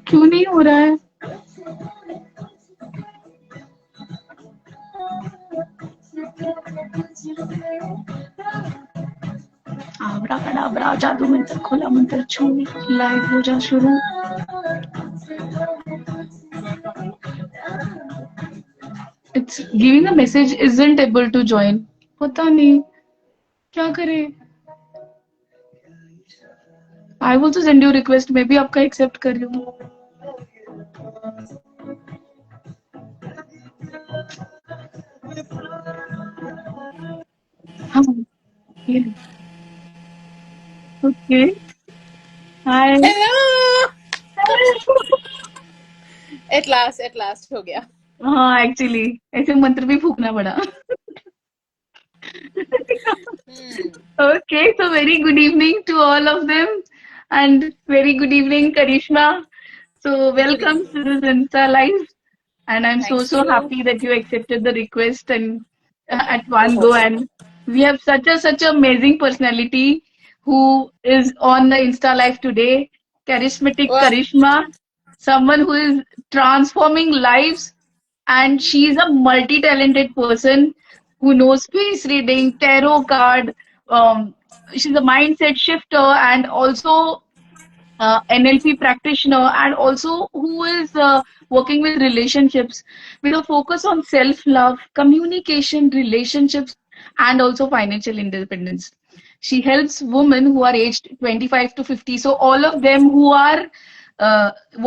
क्यों नहीं हो रहा है? आबरा कडाबरा जादू मंत्र खोला मंत्र छू लाइव हो जा शुरू। It's giving a message isn't able to join। पता नहीं क्या करे। आई will to send you request, may be आपका एक्सेप्ट कर रही हूँ। हाँ okay hi. Hello! At last हो गया। हाँ एक्चुअली ऐसे मंत्र भी फूकना पड़ा। Okay, so very good evening to all of them, and very good evening, Karishma. So Good welcome evening. to this Insta Live, and I'm so Thank so you. happy that you accepted the request and at one go. And we have such a amazing personality who is on the Insta Live today, charismatic Wow. Karishma, someone who is transforming lives, and she is a multi-talented person who knows face reading, tarot card. She's a mindset shifter and also NLP practitioner, and also who is working with relationships with a focus on self-love, communication, relationships, and also financial independence. She helps women who are aged 25 to 50. So all of them who are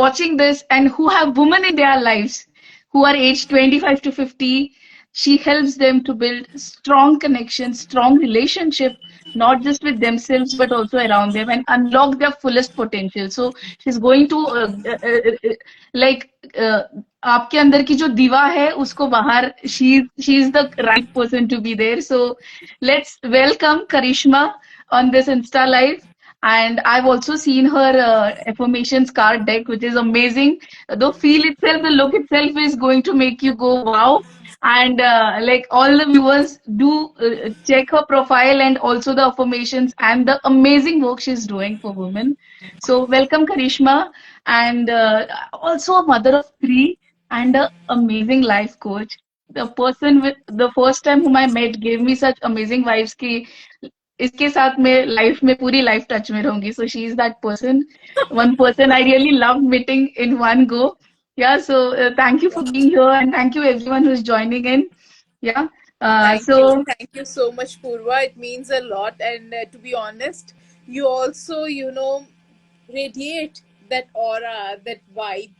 watching this and who have women in their lives who are aged 25 to 50, she helps them to build strong connections, strong relationship, not just with themselves but also around them, and unlock their fullest potential. So she's going to like uh, आपके अंदर की जो दीवा है उसको बाहर, she is the right person to be there. So let's welcome Karishma on this Insta Live. And I've also seen her affirmations card deck, which is amazing. The feel itself, the look itself is going to make you go wow. And like all the viewers do check her profile and also the affirmations and the amazing work she's doing for women. So welcome Karishma, and also a mother of three and an amazing life coach. The person with the first time whom I met gave me such amazing vibes कि इसके साथ मैं life में पूरी life touch में रहूंगी. So she is that person, one person I really love meeting in one go. Yeah, so thank you for being here, and thank you everyone who's joining in. Yeah. Thank So you. Thank you so much, Purva. It means a lot. And to be honest, you also, radiate that aura, that vibe,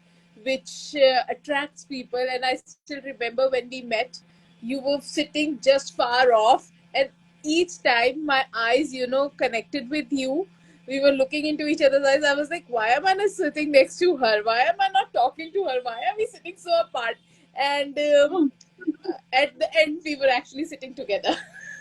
which attracts people. And I still remember when we met, you were sitting just far off. And each time my eyes, connected with you, we were looking into each other's eyes. I was like, why am I not sitting next to her? Why am I not talking to her? Why are we sitting so apart? And at the end we were actually sitting together.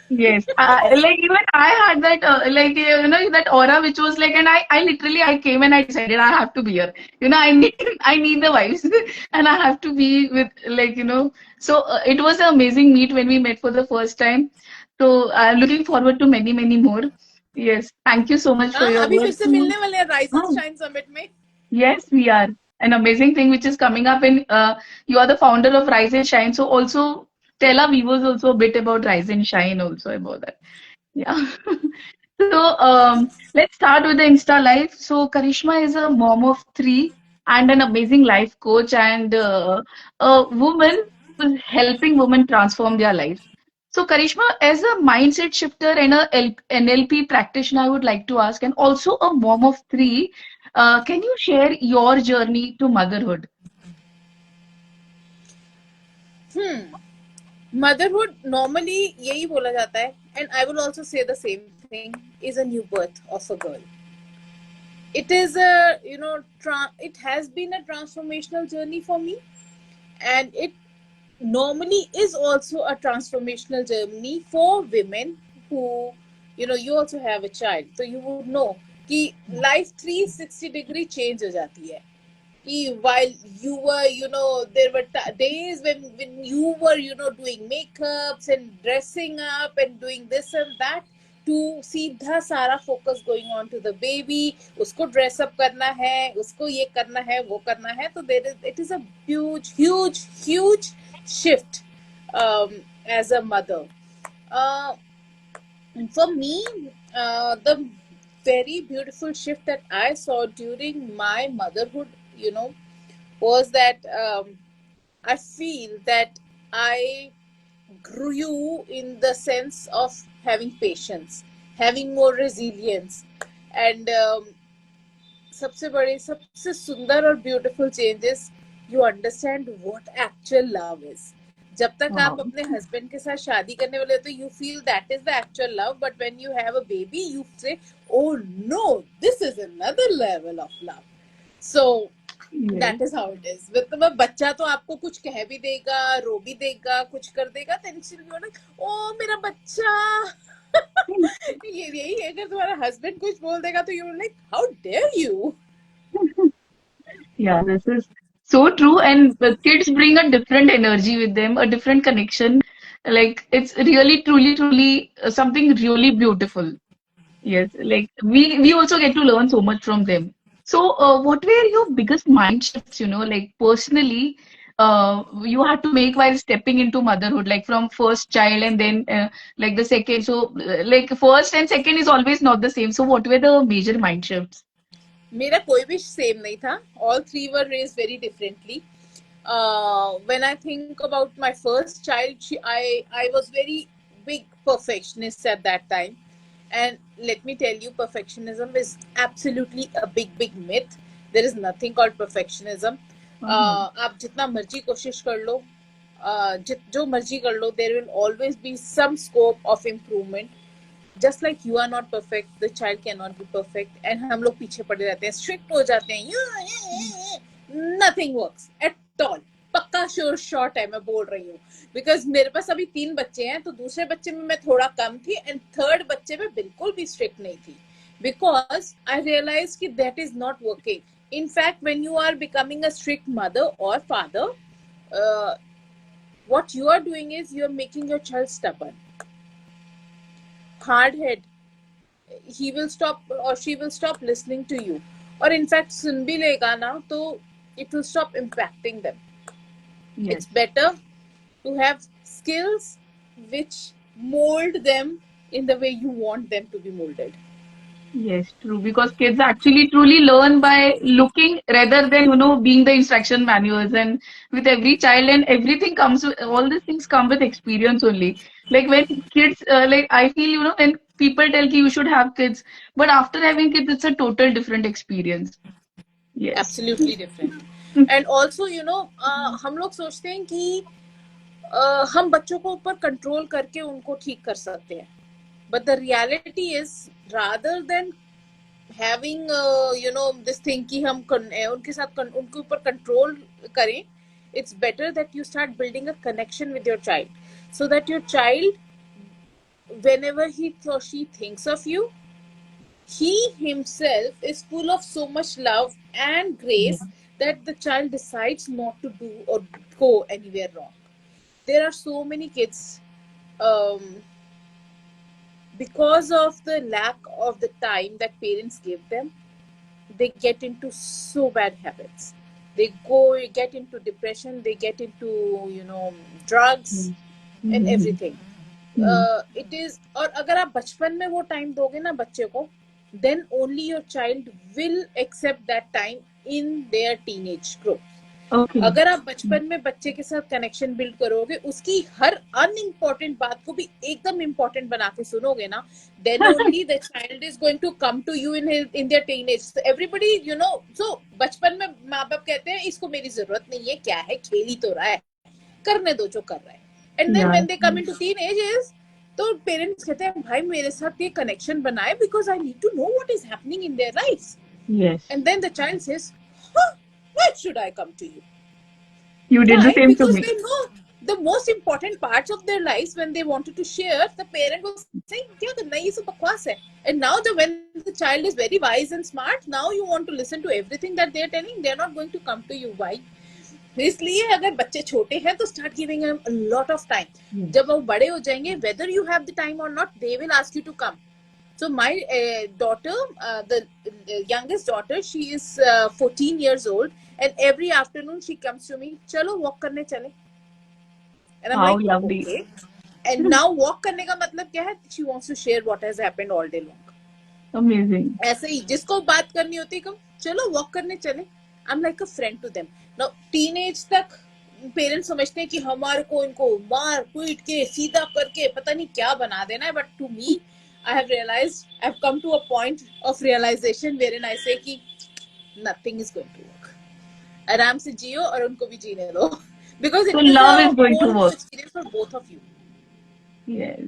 yes, like even I had that like that aura which was like, and I literally I came and I decided I have to be here. I need I need the vibes, and I have to be with So it was an amazing meet when we met for the first time. So I'm looking forward to many more. Yes, thank you so much for हाँ your अभी फिर work से too. मिलने वाले हैं rise and Oh, shine summit में. yes, we are. An amazing thing which is coming up in you are the founder of Rise and Shine. So also tell our viewers also a bit about Rise and Shine also about that. Yeah. So let's start with the Insta Live. So Karishma is a mom of three and an amazing life coach, and a woman who's helping women transform their lives. So Karishma, as a mindset shifter and a NLP practitioner, I would like to ask, and also a mom of three, can you share your journey to motherhood? Motherhood normally यही बोला जाता है and I will also say the same thing, is a new birth of a girl. It is a, it has been a transformational journey for me, and it normally is also a transformational journey for women who, you also have a child, so you would know कि life 360 degree change हो जाती है. While you were, there were days when you were, doing makeups and dressing up and doing this and that, to सीधा सारा focus going on to the baby, उसको dress up करना है, उसको ये करना है, वो करना है. तो it is a huge shift as a mother. For me, the very beautiful shift that I saw during my motherhood, was that I feel that I grew in the sense of having patience, having more resilience, and सबसे सुंदर और beautiful changes, you understand what actual love is. जब तक आप अपने husband के साथ शादी करने वाले हो तो you feel that is the actual love, but when you have a baby you say, oh no, this is another level of love. So that is how it is. मतलब बच्चा तो आपको कुछ कह भी देगा, रो भी देगा, कुछ कर देगा, then she'll be like, oh मेरा बच्चा. यही है, अगर तुम्हारा हस्बैंड कुछ बोल देगा तो you're like, how dare you. Yeah, this is so true. And the kids bring a different energy with them, a different connection. Like it's really, truly something really beautiful. Yes, like we also get to learn so much from them. So, what were your biggest mind shifts, like personally, you had to make while stepping into motherhood, like from first child and then like the second. So, like first and second is always not the same. So, what were the major mind shifts? मेरा कोई भी same नहीं था. All three were raised very differently. When I think about my first child, I was very big perfectionist at that time. And let me tell you, perfectionism is absolutely a big myth. There is nothing called perfectionism. आप जितना मर्जी कोशिश कर लो, जो मर्जी कर लो, there will always be some scope of improvement. Just like you are not perfect, the child cannot be perfect. And हम लोग पीछे पड़े रहते हैं, strict हो जाते हैं, nothing works at all. पक्का शॉर्ट है मैं बोल रही हूँ, बिकॉज मेरे पास अभी 3 बच्चे हैं, तो दूसरे बच्चे में मैं थोड़ा कम थी, एंड थर्ड बच्चे में बिल्कुल भी स्ट्रिक्ट नहीं थी, बिकॉज आई रियलाइज कि that is not working. In fact, when you are becoming a strict mother or father, what you are doing is you are making your child stubborn, hard head. He will stop or she will stop listening to you, or in fact सुन भी लेगा ना तो it will stop impacting them. Yes. It's better to have skills which mold them in the way you want them to be molded. Yes, true. Because kids actually truly learn by looking rather than, being the instruction manuals. And with every child and everything comes with, all these things come with experience only. Like when kids, like I feel, when people tell you should have kids, but after having kids, it's a total different experience. Yes. Absolutely different. And also, हम लोग सोचते हैं कि हम बच्चों को ऊपर control करके उनको ठीक कर सकते हैं. But the reality is, rather than having this thing कि हम उनके साथ उनके ऊपर कंट्रोल करें, it's better that you start building a connection with your child, so that your child, whenever he or she thinks of you, he himself is full of so much love and grace that the child decides not to do or go anywhere wrong. There are so many kids, because of the lack of the time that parents give them, they get into so bad habits. They get into depression, they get into drugs and everything. It is, और अगर आप बचपन में वो time दोगे ना बच्चे को, then only your child will accept that time in their teenage growth. Okay. अगर आप बचपन में बच्चे के साथ कनेक्शन बिल्ड करोगे, उसकी हर अनइम्पोर्टेंट बात को भी एकदम इम्पोर्टेंट बना के सुनोगे ना, then only the child is going to come to you in their teenage. So everybody, so बचपन में माँ बाप कहते हैं इसको मेरी जरूरत नहीं है, क्या है, खेल ही तो रहा है, करने दो जो कर रहा है. And then when they come into teenagers, तो पेरेंट्स कहते हैं भाई मेरे साथ ये कनेक्शन बनाए because I need to know what is happening in their life. Yes. And then the child says, huh, why should I come to you? You did the Why? same to Because me. they know the most important parts of their lives when they wanted to share, the parent was saying, kya karna hai, ye sab bakwas hai. And now when the child is very wise and smart, now you want to listen to everything that they're telling, they're not going to come to you. Why? इसलिए अगर बच्चे छोटे हैं तो start giving him a lot of time. जब वो बड़े हो जाएंगे, whether you have the time और not, they will ask you to come. So my daughter, the youngest daughter, she is 14 years old, and every afternoon she comes to me, चलो walk करने चले. And I'm How like, lovely. okay. And now walk करने का मतलब क्या है? She wants to share what has happened all day long. Amazing. ऐसे ही जिसको बात करनी होती है, चलो walk करने चले. I'm like a friend to them. Now teenage तक पेरेंट्स समझते हैं कि हमारे को इनको मार पीट के सीधा करके पता नहीं क्या बना देना है. But to me I have realized, I've come to a point of realization wherein I say कि nothing is going to work. आराम से जियो और उनको भी जीने दो. Because So it is love a is going to whole new work. experience for both of you. Yes.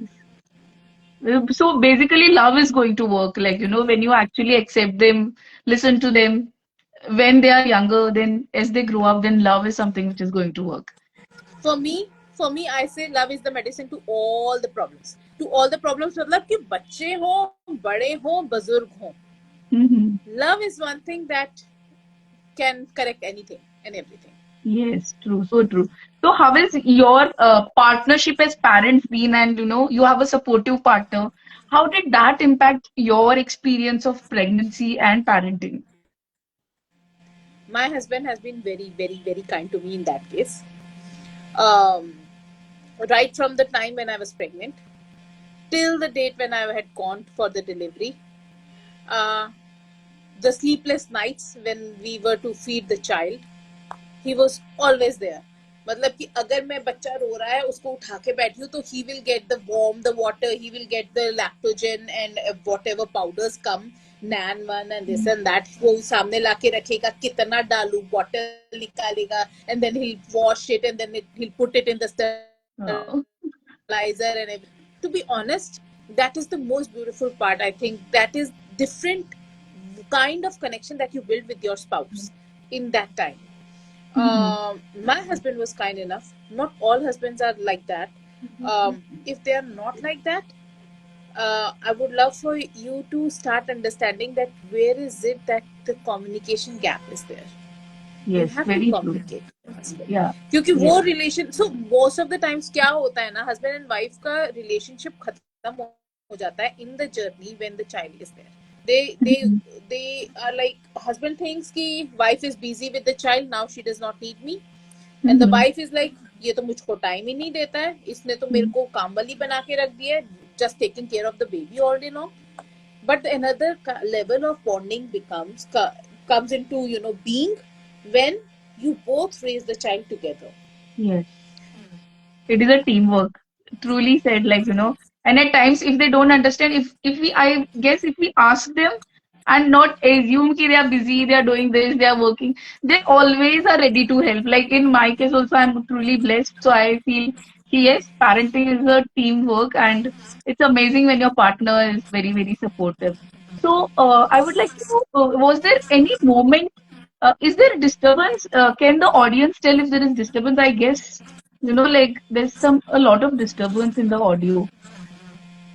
So basically, love is going to work. Like, when you actually accept them, listen to them when they are younger, then as they grow up, then love is something which is going to work. For me, I say love is the medicine to all the problems. To all the problems मतलब कि बच्चे हो, बड़े हो, बुजुर्ग हो. Mm-hmm. Love is one thing that can correct anything and everything. Yes, true, so true. So how is your partnership as parents been, and you have a supportive partner. How did that impact your experience of pregnancy and parenting? My husband has been very, very, very kind to me in that case. Um, right from the time when I was pregnant till the date when I had gone for the delivery, uh, the sleepless nights when we were to feed the child, he was always there. मतलब कि अगर मैं बच्चा रो रहा है उसको उठा के बैठी हूँ तो he will get the warm the water, he will get the lactogen and whatever powders come, nan one and this and that, वो सामने लाके रखेगा, कितना डालूं, bottle निकालेगा, and then he'll wash it and then he'll put it in the sterilizer Oh, and everything. To be honest, that is the most beautiful part. I think that is different kind of connection that you build with your spouse in that time. mhm. My husband was kind enough. Not all husbands are like that. If they are not like that, I would love for you to start understanding that where is it that the communication gap is there. You Yes, have to very true. communicate with your husband. Yeah, क्योंकि yes. वो relation, so most of the times क्या होता है ना, husband and wife का relationship खत्म हो जाता है in the journey when the child is there. they they Mhm. they are like, husband thinks कि wife is busy with the child, now she does not need me, and the Mhm. wife is like, ये तो मुझको time ही नहीं देता है, इसने तो मेरे Mhm. को काम वाली बना के रख दिया है, just taking care of the baby all day long. But another level of bonding comes into being when you both raise the child together. Yes. It is a teamwork. Truly said, like, and at times if they don't understand, if we I guess if we ask them and not assume that they are busy, they are doing this, they are working, they always are ready to help. Like in my case also, I'm truly blessed. So I feel yes, parenting is a teamwork, and it's amazing when your partner is very, very supportive. So I would like to know, was there any moment, is there a disturbance? Can the audience tell if there is disturbance? I guess like there's a lot of disturbance in the audio.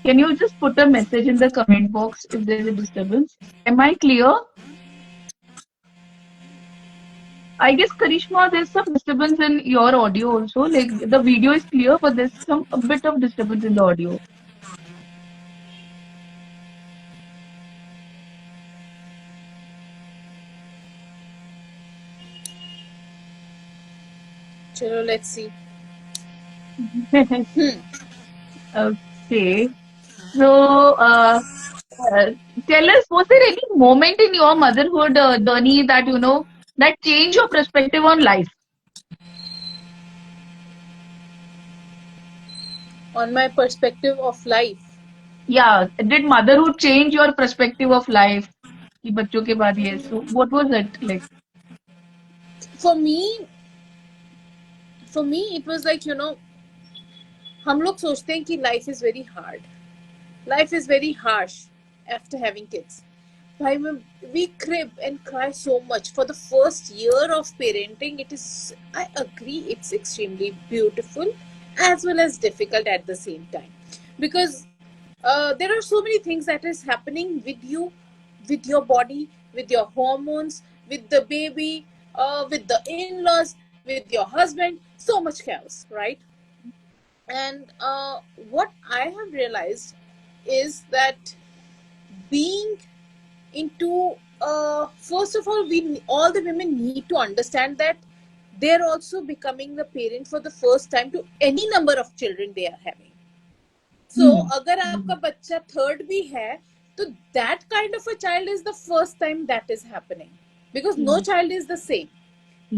Can you just put a message in the comment box if there is a disturbance? Am I clear? I guess Karishma, there's some disturbance in your audio also. Like the video is clear, but there's some a bit of disturbance in the audio. Chalo, let's see. Okay. So, uh, tell us, was there any moment in your motherhood journey that that changed your perspective on life? On my perspective of life, Yeah, did motherhood change your perspective of life? कि बच्चों के बाद yes. So what was it like? for me, it was like, हम लोग सोचते हैं कि life is very hard, life is very harsh after having kids. Why we crib and cry so much for the first year of parenting. It is, I agree, it's extremely beautiful as well as difficult at the same time, because there are so many things that is happening with you, with your body, with your hormones, with the baby, with the in-laws, with your husband. So much chaos, right? And what I have realized is that being into first of all, we all the women need to understand that they're also becoming the parent for the first time to any number of children they are having. So Hmm. अगर आपका बच्चा third भी है, तो that kind of a child is the first time that is happening, because no Hmm. child is the same.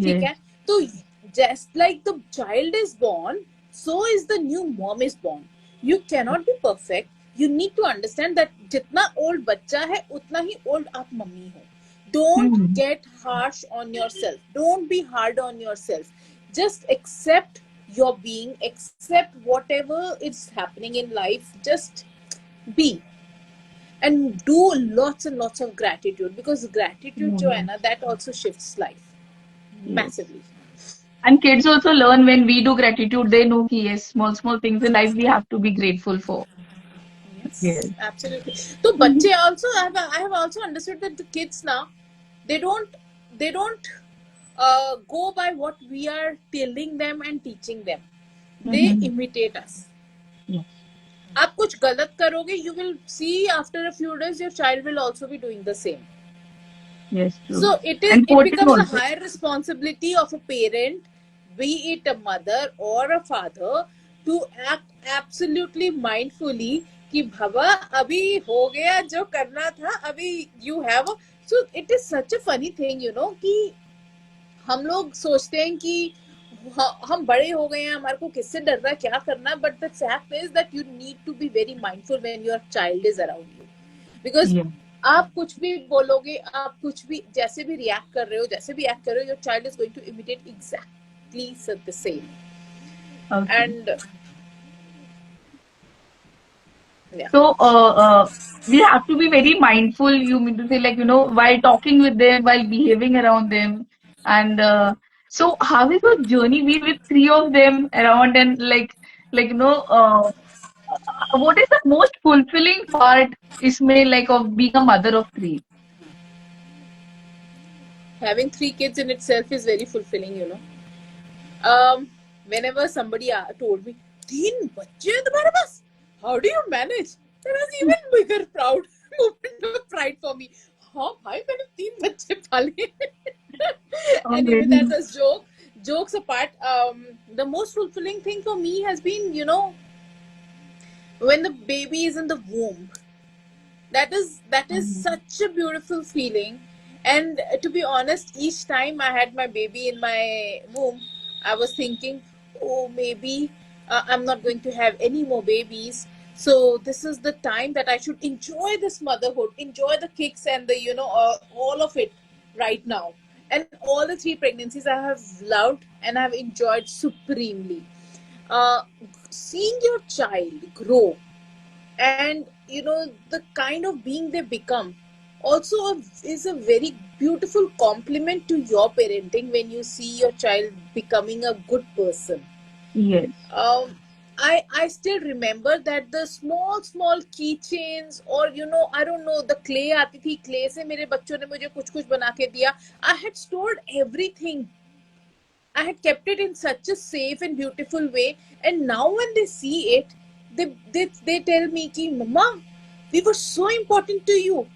ठीक Yes. है? तो just like the child is born, so is the new mom is born. You cannot be perfect. You need to understand that जितना old बच्चा है उतना ही old आप mummy हो. Don't Hmm. get harsh on yourself. Don't be hard on yourself. Just accept your being, accept whatever is happening in life. Just be, and do lots and lots of gratitude, because gratitude, Hmm. Joanna, that also shifts life Yes. massively. And kids also learn when we do gratitude, they know कि yes, small, small things in life we have to be grateful for. Yes, Yes. absolutely. So, बच्चे also, I have also understood that the kids now, they don't go by what we are telling them and teaching them. They Mm-hmm. imitate us. Yes. आप कुछ गलत करोगे, you will see after a few days your child will also be doing the same. Yes, true. So And it quoting becomes a also. higher responsibility of a parent, be it a mother or a father, to act absolutely mindfully कि बाबा अभी हो गया जो करना था, अभी you have a, so it is such a funny thing, you know, कि हम लोग सोचते हैं कि हम बड़े हो गए हैं, हमारे को किससे डरना है, क्या करना, but the fact is that you need to be very mindful when your child is around you, because Yes. आप कुछ भी बोलोगे, आप कुछ भी जैसे भी रिएक्ट कर रहे हो, जैसे भी एक्ट कर रहे हो, your child is going to imitate exactly the same. Okay. And yeah, So, we have to be very mindful. You mean to say, like, while talking with them, while behaving around them. And so, how is your journey be with three of them around? And what is the most fulfilling part, isme, like, of being a mother of three? having three kids in itself is very fulfilling, you know. um Whenever somebody told me तीन बच्चे हैं तुम्हारे पास, how do you manage, that was even bigger proud moment of pride for me. हाँ भाई, मैंने तीन बच्चे पाले. Anyway, that Amazing. was jokes apart. The most fulfilling thing for me has been, you know, when the baby is in the womb. That is such a beautiful feeling. And to be honest, each time I had my baby in my womb, I was thinking, oh, maybe I'm not going to have any more babies, so this is the time that I should enjoy this motherhood, enjoy the kicks and the, you know, all of it right now. And all the three pregnancies I have loved and I have enjoyed supremely. uh, Seeing your child grow, and you know, the kind of being they become also is a very beautiful compliment to your parenting, when you see your child becoming a good person. Yes. um, I still remember that the small keychains, or you know, I don't know, the clay आती थी, clay से मेरे बच्चों ने मुझे कुछ कुछ बना के दिया. I had stored everything, I had kept it in such a safe and beautiful way. And now when they see it, they tell me कि मम्मा, we were so important to you.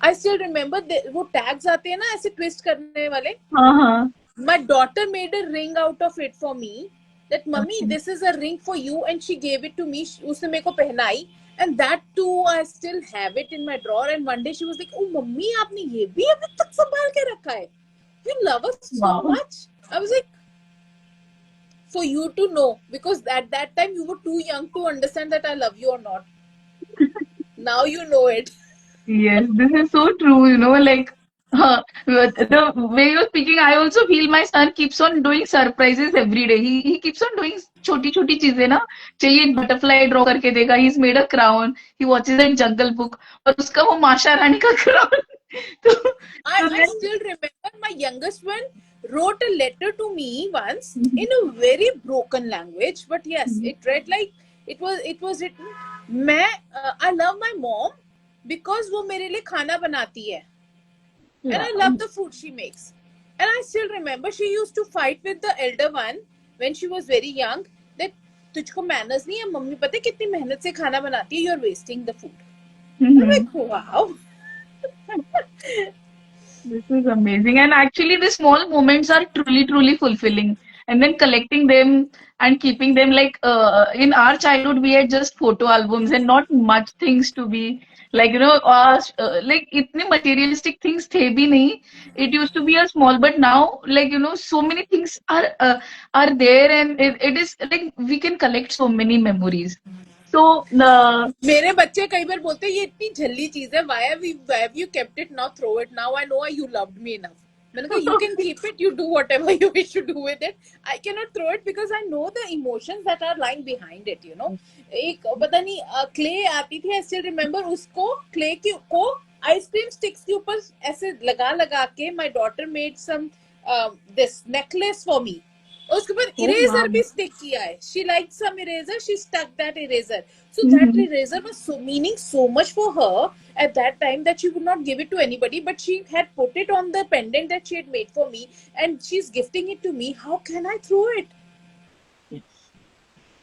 I still remember वो tags आते हैं ना ऐसे twist करने वाले. Uh-huh. My daughter made a ring out of it for me. That mummy, Okay. this is a ring for you, and she gave it to me. उसने मेरे को पहनाई, and that too I still have it in my drawer. And one day she was like, "Oh mummy, आपने ये भी अभी तक संभाल के रखा है? You love us so Wow. much." I was like, for you to know, because at that time you were too young to understand that I love you or not. Now you know it. Yes, this is so true, like. The way you're speaking, I also feel my son keeps on doing surprises every day. He keeps on doing छोटी छोटी चीजें ना. चाहिए एक butterfly draw करके देगा. He's made a crown. He watches a Jungle Book और उसका वो माशा रानी का crown. तो I then still remember my youngest one wrote a letter to me once in a very broken language, but yes, it read like it was written. I love my mom because वो मेरे लिए खाना बनाती है, and yeah. I love the food she makes. And I still remember she used to fight with the elder one when she was very young that तुझको manners नहीं है, mummy पता है कितनी मेहनत से खाना बनाती है, you're wasting the food. I'm like, wow. This is amazing. And actually, the small moments are truly, truly fulfilling. And then collecting them and keeping them like in our childhood, we had just photo albums and not much things to be like, like itne materialistic things the bhi nahi. It used to be a small, but now like, so many things are there and it is like we can collect so many memories. So, मेरे बच्चे कई बार बोलते हैं ये इतनी झल्ली चीज है, why have you kept it, now throw it, now I know you loved me enough. मैंने कहा you can keep it, you do whatever you wish to do with it. I cannot throw it because I know the emotions that are lying behind it, you know. एक पता नहीं clay आती थी, I still remember उसको clay को ice cream sticks के ऊपर ऐसे लगा लगा के my daughter made some this necklace for me. उसके बाद oh, इरेजर wow. भी स्टिक किया है. She liked some eraser, she stuck that eraser. So that eraser was so meaning so much for her at that time that she would not give it to anybody, but she had put it on the pendant that she had made for me, and she's gifting it to me. How can I throw it?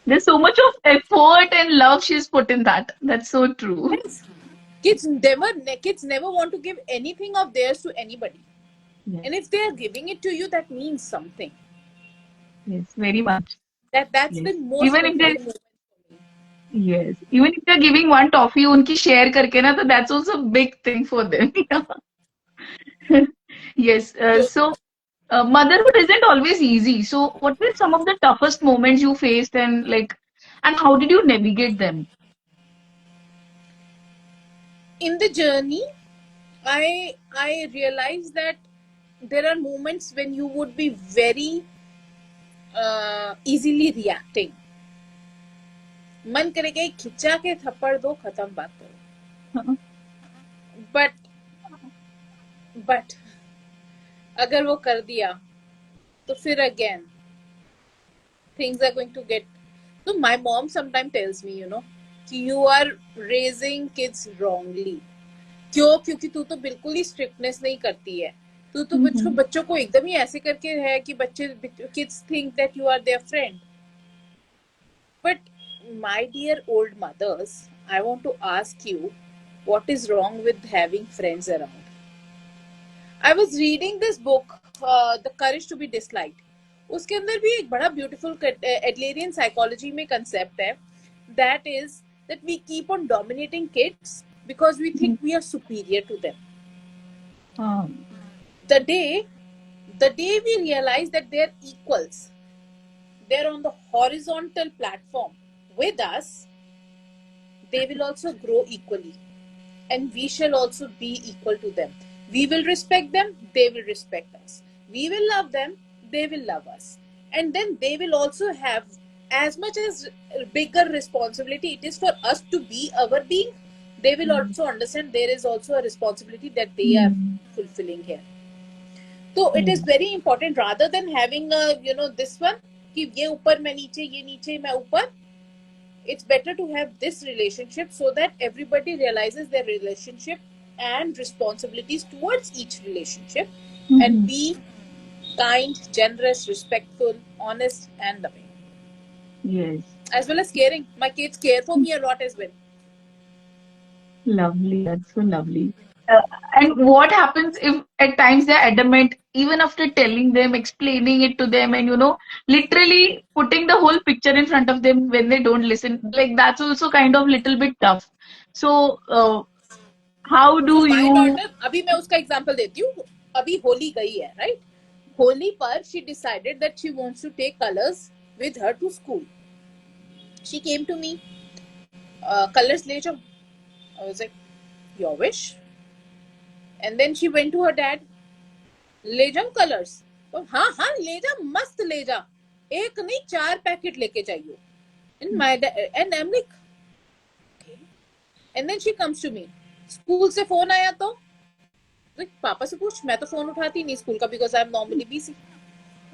There's so much of effort and love she's put in that. That's so true. Yes. Kids never want to give anything of theirs to anybody. Yes, And if they are giving it to you, that means something. yes, very much. That's Yes. the most Even if they fulfilling moment. yes, even if they're giving one toffee उनकी share करके ना, तो that's also a big thing for them. Yes. So motherhood isn't always easy. So what were some of the toughest moments you faced and how did you navigate them? In the journey, I realized that there are moments when you would be very easily reacting. मन करेगा एक खिंचा के थप्पड़ दो, खत्म, बात करो. but अगर वो कर दिया तो फिर again things are going to get. So my mom sometimes tells me, कि you are raising kids wrongly. क्यों? क्योंकि तू तो बिल्कुल ही स्ट्रिक्टनेस नहीं करती है. तू तो बच्चों को एकदम ही ऐसे करके है कि बच्चे kids think that you are their friend. But my dear old mothers, I want to ask you, what is wrong with having friends around? I was reading this book, The Courage to be Disliked. उसके अंदर भी एक बड़ा beautiful Adlerian psychology में concept है, that is that we keep on dominating kids because we think we are superior to them. The day we realize that they're equals, they're on the horizontal platform with us, they will also grow equally, and we shall also be equal to them. We will respect them, they will respect us. We will love them, they will love us. And then they will also have as much as bigger responsibility it is for us to be our being. They will also understand there is also a responsibility that they are fulfilling here. So it is very important, rather than having this one कि ये ऊपर मैं नीचे, ये नीचे मैं ऊपर. It's better to have this relationship so that everybody realizes their relationship and responsibilities towards each relationship, and be kind, generous, respectful, honest, and loving. Yes. As well as caring. My kids care for me a lot as well. Lovely. That's so lovely. And what happens if at times they're adamant, even after telling them, explaining it to them, and literally putting the whole picture in front of them when they don't listen? Like that's also kind of little bit tough. So, how So do my you? daughter, अभी मैं उसका example देती हूँ. अभी होली गई है, right? Holi पर she decided that she wants to take colors with her to school. She came to me, colors ले जाओ. I was like, your wish. And then she went to her dad, ले जाऊं कलर्स? तो हाँ हाँ ले जा, मस्त ले जा, एक नहीं 4 पैकेट लेके जाइयो. And my dad, and I'm like, okay. And then she comes to me, school से फोन आया तो like, पापा से पूछ, मैं तो फोन उठाती नहीं स्कूल का, because I am normally busy.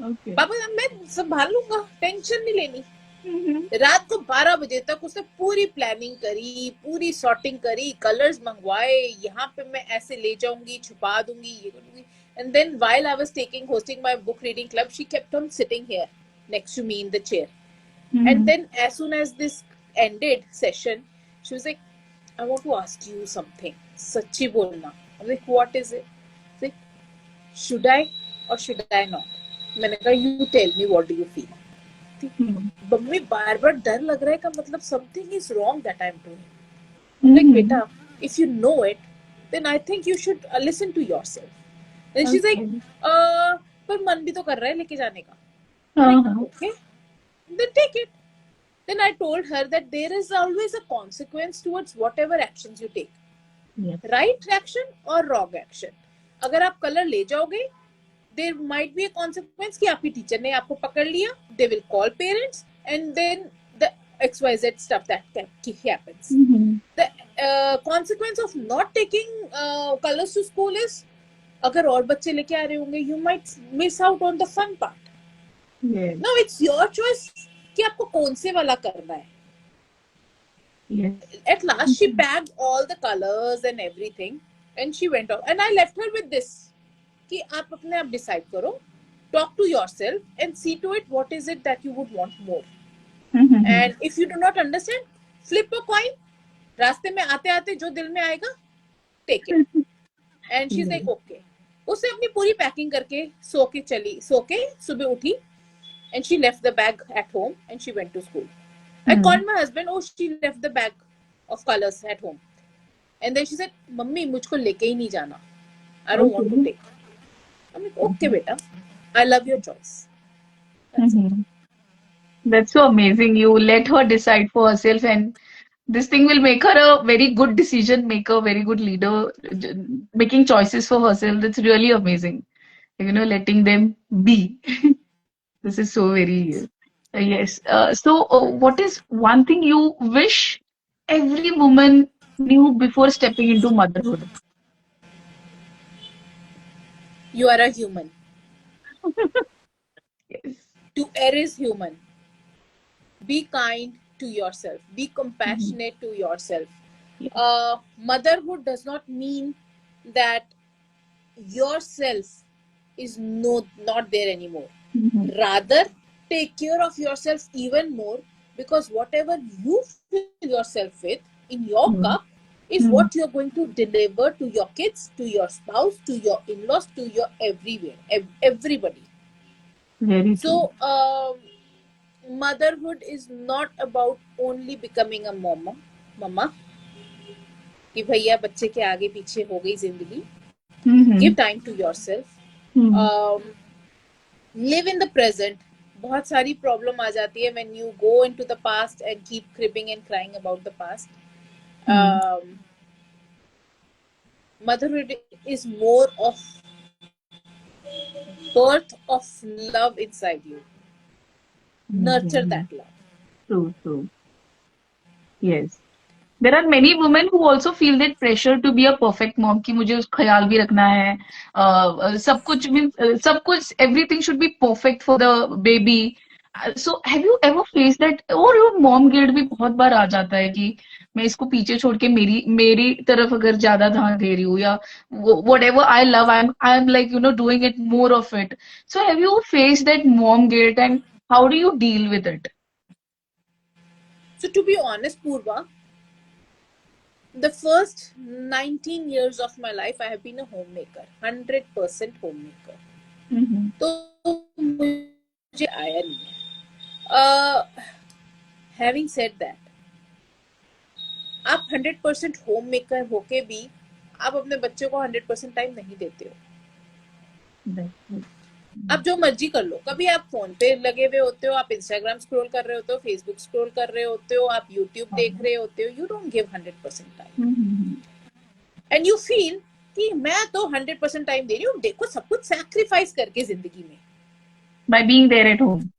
Okay. पापा मैं संभाल लूंगा, टेंशन नहीं लेनी. Mhm. रात को 12 बजे तक उसने पूरी प्लानिंग करी, पूरी सॉर्टिंग करी, कलर्स मंगवाए, यहाँ पे मैं ऐसे ले जाऊंगी, छुपा दूंगी, ये करूंगी. And then while I was hosting my book reading club, she kept on sitting here next to me in the chair. Mhm. And then as soon as this ended session, she was like, I want to ask you something. Sachi bolna. I'm like, what is it? She's like, should I or should I not? मैंने कहा, you tell me, what do you feel? Mhm. Mummy बार बार डर लग रहा है का मतलब something is wrong that I'm doing. Mhm. Like, beta, if you know it, then I think you should listen to yourself. And she's like, Okay. पर मन भी तो कर रहा है लेके जाने का. I'm like, Uh-huh. okay, then take it. Then I told her that there is always a consequence towards whatever actions you take. Yes. Right action or wrong action. अगर आप कलर ले जाओगे, there might be a consequence कि आपकी teacher ने आपको पकड़ लिया, they will call parents, and then the XYZ stuff that happens. Mhm. The consequence of not taking colors to school is, अगर और बच्चे लेके आ रहे होंगे, you might miss out on the fun part. Yes. Now it's your choice कि आपको कौन से वाला करना है. Yes. At last she packed all the colors and everything and she went off, and I left her with this कि आप अपने आप decide करो, talk to yourself and see to it what is it that you would want more. Mhm. And if you do not understand, flip a coin, रास्ते में आते आते जो दिल में आएगा take it. And she's like, okay. उसने अपनी पूरी पैकिंग करके सो के सुबह उठी, and she left the bag at home and she went to school. I called my husband, oh, she left the bag of colors at home. And then she said, mummy मुझको लेके ही नहीं जाना, I don't want to take. I'm like, okay beta, I love your choice. That's it. Mhm. That's so amazing. You let her decide for herself, and this thing will make her a very good decision maker, very good leader, making choices for herself. That's really amazing. Letting them be. This is so very, yes. So, what is one thing you wish every woman knew before stepping into motherhood? You are a human. Yes. To err is human. Be kind to yourself. Be Mhm. compassionate to yourself. Yes. Motherhood does not mean that yourself is not there anymore. Mhm. Rather, take care of yourself even more, because whatever you fill yourself with in your Mhm. cup is Mhm. what you're going to deliver to your kids, to your spouse, to your in-laws, to your everybody. Very true. So, motherhood is not about only becoming a mama कि भैया बच्चे के आगे पीछे हो गई जिंदगी. Mhm. Give time to yourself. Mhm. Live in the present. बहुत सारी प्रॉब्लम आ जाती है when you go into the past and keep cribbing and crying about the past. Mhm. Motherhood is more of birth of love inside you. Nurture that love. True, true. Yes. There are many women who also feel that pressure to be a perfect mom कि मुझे उसका ख्याल भी रखना है. सब कुछ means सब कुछ everything should be perfect for the baby. So have you ever faced that? और your mom guilt भी बहुत बार आ जाता है कि मैं इसको पीछे छोड़ के मेरी मेरी तरफ अगर ज्यादा ध्यान दे रही हूँ या whatever I love I'm like doing it more of it. So have you faced that mom guilt and how do you deal with it? So to be honest, Purva, the first 19 years of my life I have been a homemaker, 100% homemaker. Mm-hmm. तो मुझे आया नहीं है. Having said that, आप 100% homemaker होके भी आप अपने बच्चों को 100% टाइम नहीं देते हो. आप जो मर्जी कर लो, कभी आप फोन पे लगे हुए होते हो, आप इंस्टाग्राम स्क्रॉल कर रहे होते हो, फेसबुक स्क्रॉल कर रहे होते हो, आप यूट्यूब देख रहे होते हो, you don't give 100% time. Mm-hmm. And you feel कि मैं तो 100% टाइम दे रही हूँ, देखो सब कुछ सैक्रिफाइस करके जिंदगी में. By being there at home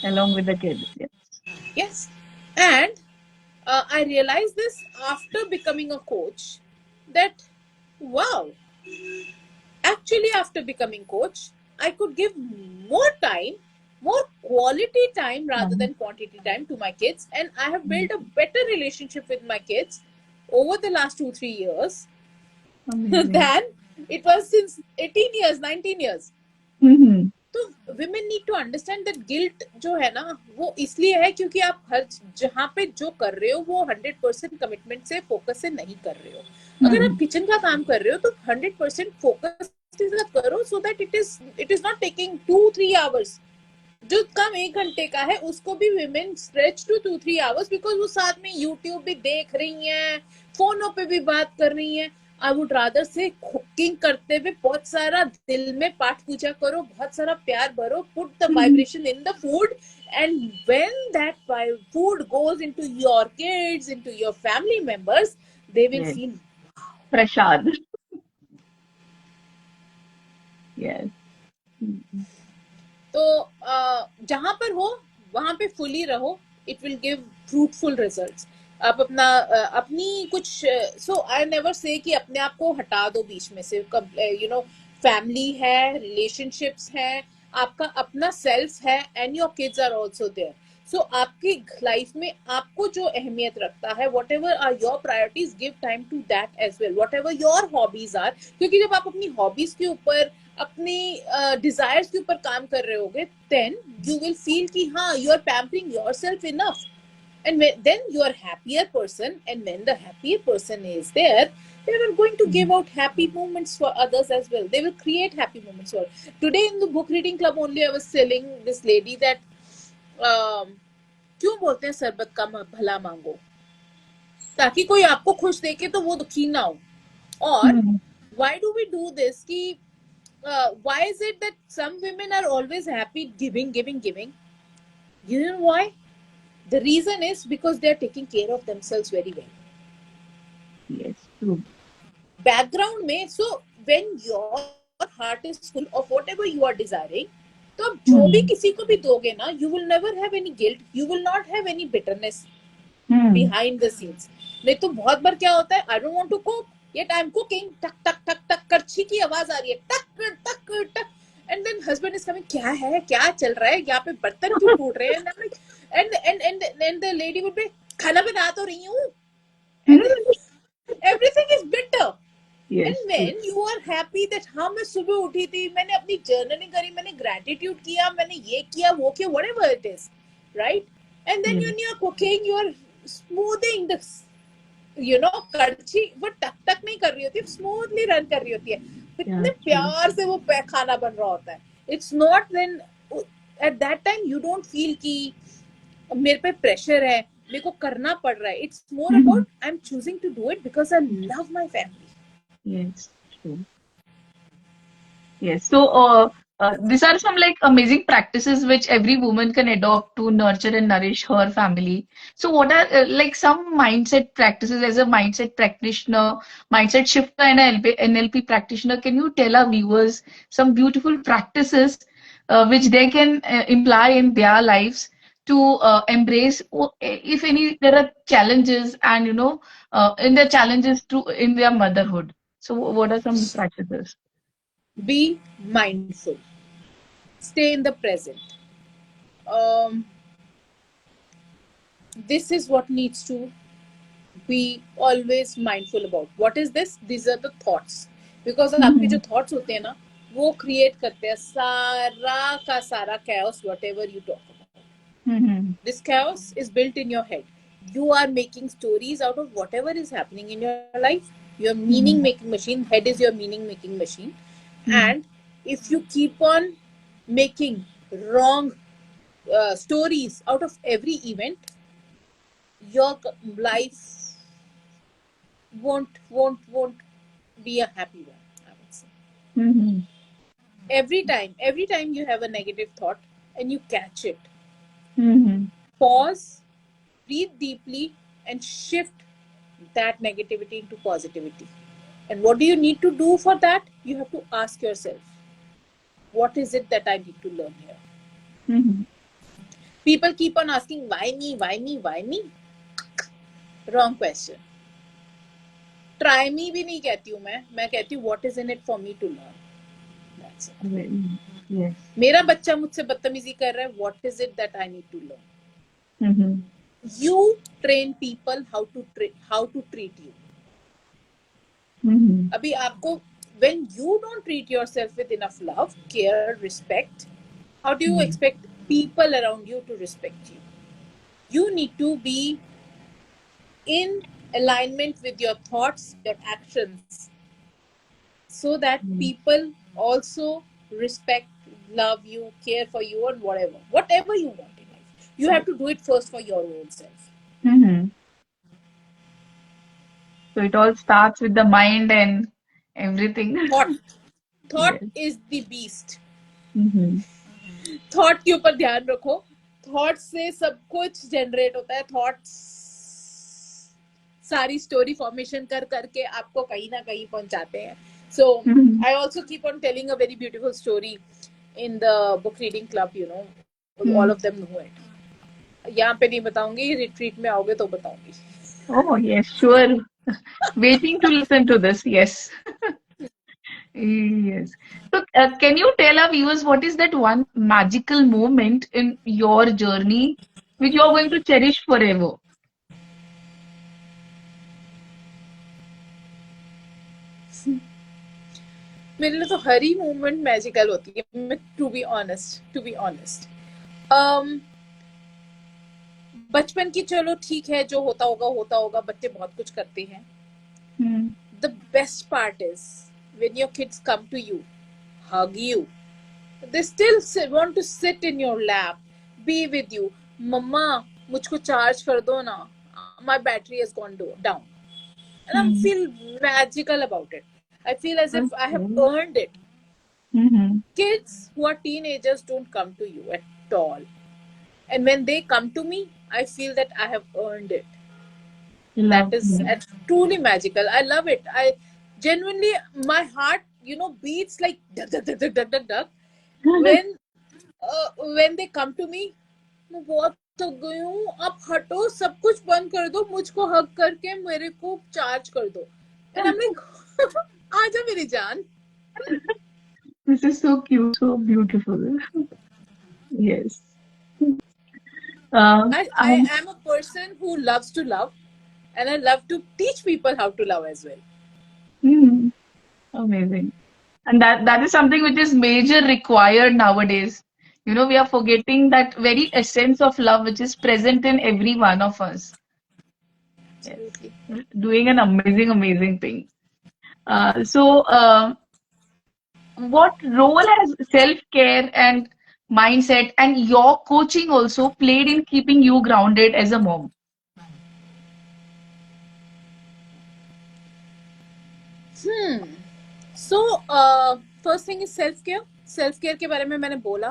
along with the kids. Yes. Yes. And I realized this after becoming a coach, that wow, actually after becoming coach, I could give more time, more quality time rather than quantity time to my kids, and I have built a better relationship with my kids over the last 2-3 years Amazing. than it was since 18 years, 19 years. Mm-hmm. तो women need to understand that guilt जो है ना, वो इसलिए है क्योंकि आप हर जहाँ पे जो कर रहे हो वो 100% कमिटमेंट से, फोकस से नहीं कर रहे हो. अगर आप किचन का काम कर रहे हो तो 100% फोकस के साथ करो, so that it is not taking 2-3 hours. जो काम 1 घंटे का है उसको भी women stretch to 2-3 hours, because वो साथ में YouTube भी देख रही हैं, फोनों पे भी बात कर रही हैं. आई वुड रादर से कुकिंग करते हुए बहुत सारा दिल में पाठ पूजा करो, बहुत सारा प्यार भरो, put the vibration in the food, and when that food goes into your kids, into your family members, they will Yes. Feel Prashad. Yes. Mm-hmm. तो जहां पर हो वहां पे फुली रहो, it will give fruitful results. आप अपनी कुछ, सो आई नेवर से कि अपने आप को हटा दो बीच में से. फैमिली है, रिलेशनशिप्स है, आपका अपना सेल्फ है, and your kids are also there. So आपकी लाइफ में आपको जो अहमियत रखता है, whatever are your priorities, give time to that as well. Whatever your hobbies are, क्योंकि जब आप अपनी हॉबीज के ऊपर, अपनी डिजायर्स के ऊपर काम कर रहे होगे, देन यू विल फील कि हाँ, you are pampering yourself enough, and then you are happier person, and when the happier person is there, they are going to give out happy moments for others as well. They will create happy moments for. Today in the book reading club only, I was telling this lady that क्यों बोलते हैं शरबत का भला मांगो, ताकि कोई आपको खुश देखे तो वो दुखी ना हो. और why do we do this कि why is it that some women are always happy giving? You know why? The reason is because they are taking care of themselves very well. Yes. True. Background में, so when your heart is full of whatever you are desiring, तो आप जो भी किसी को भी दोगे ना, you will never have any guilt, you will not have any bitterness behind the scenes. नहीं तो बहुत बार क्या होता है, I don't want to cook, yet I am cooking, टक टक टक टक करछी की आवाज आ रही है, टक टक टक, and then husband is coming, क्या है, क्या चल रहा है यहाँ पे, बर्तन क्यों टूट रहे हैं, and the lady would be, खाना बना तो रही हूँ, and everything is bitter. Yes. And when you are happy that हाँ, मैं सुबह उठी थी, मैंने अपनी जर्नलिंग करी, मैंने ग्रेटिट्यूड किया, मैंने ये किया, वो किया, whatever it is, right? And then when you are cooking, you are smoothing the, कड़छी वो टक टक नहीं कर रही होती, स्मूथली रन कर रही होती है, इतने प्यार से वो खाना बन रहा होता है. It's not then at that time you don't feel कि मेरे पे प्रेशर है, मेरे को करना पड़ रहा है. It's more about I'm choosing to do it because I love my family. Yes, true. Yes. So, these are some like amazing practices which every woman can adopt to nurture and nourish her family. So, what are like some mindset practices as a mindset practitioner, mindset shifter, and a NLP practitioner? Can you tell our viewers some beautiful practices which they can imply in their lives to embrace, if any, there are challenges and in their challenges to in their motherhood. So, what are some practices? Be mindful. Stay in the present. This is what needs to be always mindful about. What is this? These are the thoughts. Because आपके जो thoughts होते हैं ना, वो create करते हैं सारा का सारा chaos, whatever you talk about. This chaos is built in your head. You are making stories out of whatever is happening in your life. Your meaning making machine, head is your meaning making machine. And if you keep on making wrong stories out of every event, your life won't be a happy one, I would say. Every time you have a negative thought and you catch it, pause, breathe deeply, and shift that negativity into positivity. And what do you need to do for that? You have to ask yourself, what is it that I need to learn here? Mhm. People keep on asking, why me, why me, why me? Wrong question. Try me भी नहीं कहती हूँ मैं कहती हूँ what is in it for me to learn. That's it. Very- Yes. मेरा बच्चा मुझसे बदतमीजी कर रहा है, what is it that I need to learn? Mhm. You train people how to treat you. Mhm. अभी आपको when you don't treat yourself with enough love, care, respect, how do you Mhm. expect people around you to respect you? You need to be in alignment with your thoughts, your actions, so that Mhm. people also respect, love you, care for you, and whatever you want in life. You have to do it first for your own self. Mhm. So it all starts with the mind and everything. Thought thought Yes. is the beast. Mhm. Thought के ऊपर ध्यान रखो. Thought से सब कुछ generate होता है. Thoughts सारी स्टोरी फॉर्मेशन कर करके आपको कहीं ना कहीं पहुंचाते हैं. So Mhm. I also keep on telling a very beautiful story in the book reading club. You know, all Mhm. Of them know it. यहाँ पे नहीं बताऊंगी, रिट्रीट में आओगे तो बताऊंगी. Oh, yes, sure. Waiting to listen to this. Yes. Yes. So, can you tell our viewers what is that one magical moment in your journey which you are going to cherish forever? मेरे लिए तो हर ही movement magical होती है. To be honest बचपन की चलो ठीक है, जो होता होगा. बच्चे बहुत कुछ करते हैं. Hmm. The best part is when your kids come to you, hug you, they still want to sit in your lap, be with you. Mama, मुझको charge कर दो ना. My battery has gone down. And I Hmm. feel magical about it. I feel as if I have Okay. earned it. Mm-hmm. Kids who are teenagers don't come to you at all. And when they come to me, I feel that I have earned it. That is Lovely. truly magical. I love it. I genuinely, my heart, beats like dug, dug, dug, dug, dug, dug, dug. when when they come to me. मैं बहुत थक गई हूँ, आप हटो, सब कुछ बंद कर दो, मुझको हग करके मेरे को चार्ज कर दो. And I'm like, आजा मेरी जान. This is so cute, so beautiful. Yes. I am a person who loves to love, and I love to teach people how to love as well. Hmm, amazing. And that is something which is major required nowadays. You know, we are forgetting that very essence of love which is present in every one of us. Yes. Absolutely. Doing an amazing, amazing thing. So, what role has self-care and mindset and your coaching also played in keeping you grounded as a mom? Hmm. So, first thing is self care. Self care के बारे में मैंने बोला.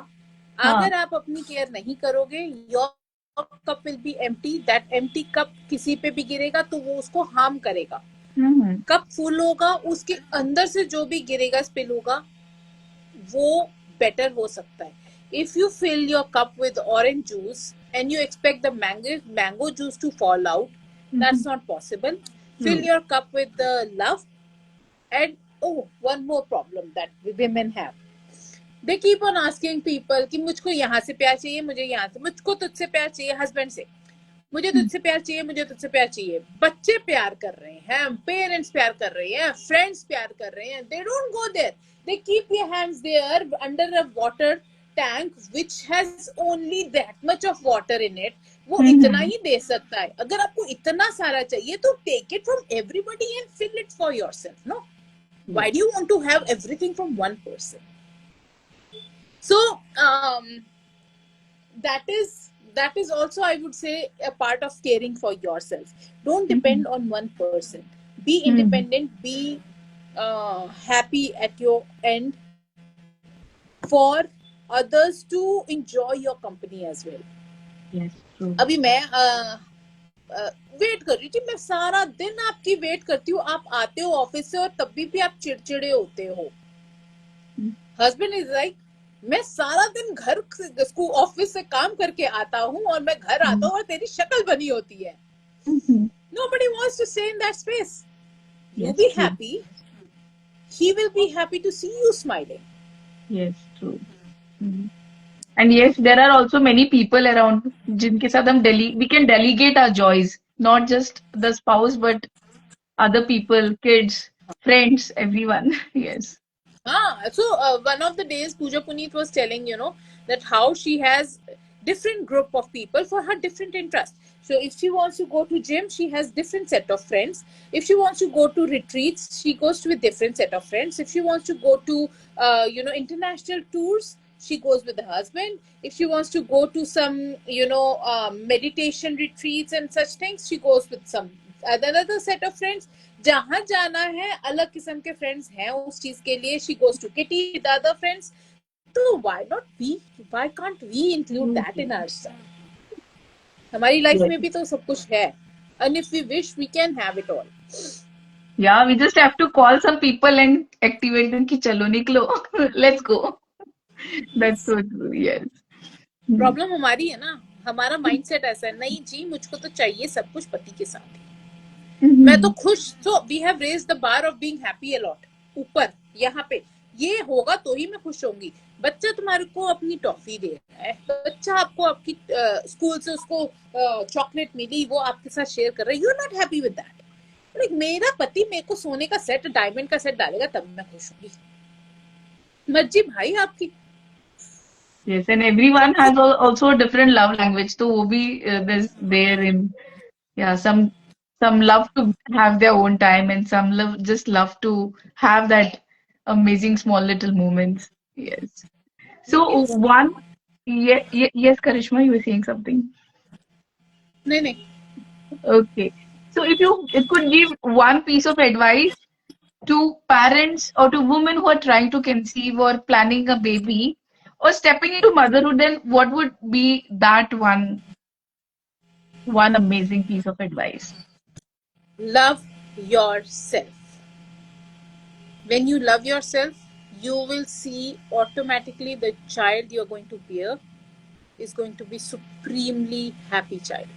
हाँ. अगर आप अपनी care नहीं करोगे, your cup will be empty. That empty cup किसी पे भी गिरेगा तो वो उसको हार्म करेगा. हम्म. कप फुल होगा, उसके अंदर से जो भी गिरेगा, स्पिल होगा, वो बेटर हो सकता है. If you fill your cup with orange juice and you expect the mango juice to fall out, Mhm. That's not possible. True. Fill your cup with love. And one more problem that women have. They keep on asking people कि मुझको यहाँ से प्यार चाहिए, मुझे यहाँ से, मुझको तुझसे प्यार चाहिए, हस्बैंड से मुझे Hmm. तुझसे प्यार चाहिए, मुझे तुझसे प्यार चाहिए. बच्चे प्यार कर रहे हैं, पेरेंट्स प्यार कर रहे हैं, फ्रेंड्स प्यार कर रहे हैं. They don't go there. They keep their hands there under a water tank which has only that much of water in it. वो इतना Mhm. ही दे सकता है. अगर आपको इतना सारा चाहिए तो take it from everybody and fill it for yourself. No, why Yes. do you want to have everything from one person? So that is also, I would say, a part of caring for yourself. Don't Mhm. depend on one person. Be Mhm. independent. Be happy at your end for others to enjoy your company as well. Yes, true. अभी मैं wait कर रही थी, मैं सारा दिन आपकी wait करती हूँ, आप आते हो ऑफिस से और तब भी आप चिड़चिड़े होते हो. हस्बैंड इज लाइक, मैं सारा दिन घर स्कूल ऑफिस से काम करके आता हूँ और मैं घर आता हूँ और तेरी शक्ल बनी होती है. Nobody wants to stay in that space. You Yes, be true. happy, he will be happy to see you smiling. Yes, true. And yes, there are also many people around जिनके साथ हम we can delegate our joys, not just the spouse, but other people, kids, friends, everyone. Yes. So one of the days Pooja Puneet was telling, that how she has different group of people for her different interests. So if she wants to go to gym, she has different set of friends. If she wants to go to retreats, she goes to a different set of friends. If she wants to go to international tours, she goes with the husband. If she wants to go to some meditation retreats and such things, she goes with some another set of friends. जहां जाना है अलग किस्म के friends हैं उस चीज के लिए. She goes to kitty with other friends. तो why can't we include that in our style? हमारी लाइफ Yes. में भी तो सब कुछ है. And if we wish we can have it all. Yeah, we just have to call some people and activate them कि चलो निकलो. Let's go. That's so true. Yes. Problem हमारी है ना, हमारा माइंडसेट ऐसा है, नहीं जी मुझको तो चाहिए सब कुछ पति के साथ ही. मैं तो खुश. So we have raise the bar of being happy a lot. ऊपर यहाँ पे ये होगा तो ही मैं खुश होंगी. बच्चा तुम्हारे को अपनी टॉफी दे रहा है, बच्चा आपको आपकी स्कूल से उसको चॉकलेट मिली, वो आपके साथ शेयर कर रहा है, you are not happy with that. Like मेरा पति मेरे को सोने का सेट, डायमंड का सेट डालेगा तब मैं खुश होंगी. मर्जी भाई आपकी. Yes, and everyone has also a different love language. तो वो भी there's there in yeah some love to have their own time and some love to have that amazing small little moments. Yes. So Yes. one yes, Karishma, you were saying something. नहीं नहीं. Okay. So if you could give one piece of advice to parents or to women who are trying to conceive or planning a baby or stepping into motherhood, then what would be that one amazing piece of advice? Love yourself. When you love yourself, you will see automatically the child you're going to bear is going to be supremely happy child.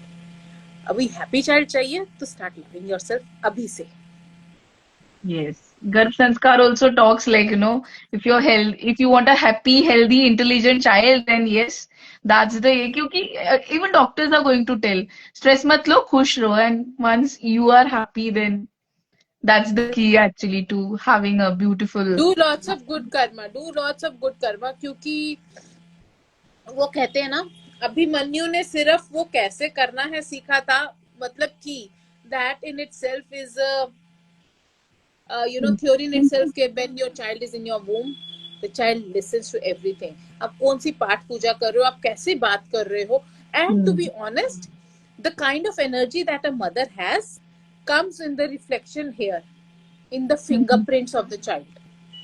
अभी happy child चाहिए तो start loving yourself अभी से. Yes. Garb Sanskar also talks like, if if you want a happy, healthy, intelligent child, then yes, that's the क्योंकि even doctors are going to tell, stress मत लो, खुश रहो, and once you are happy, then that's the key actually to having a beautiful. Do lots of good karma. Do lots of good karma. क्योंकि वो कहते हैं ना, अभिमन्यु ने सिर्फ वो कैसे करना है सीखा था. मतलब कि that in itself is a theory in itself कि when your child is in your womb, the child listens to everything. आप कौन सी पाठ पूजा कर रहे हो, आप कैसे बात कर रहे हो. And to be honest, the kind of energy that a mother has comes in the reflection here, in the fingerprints of the child.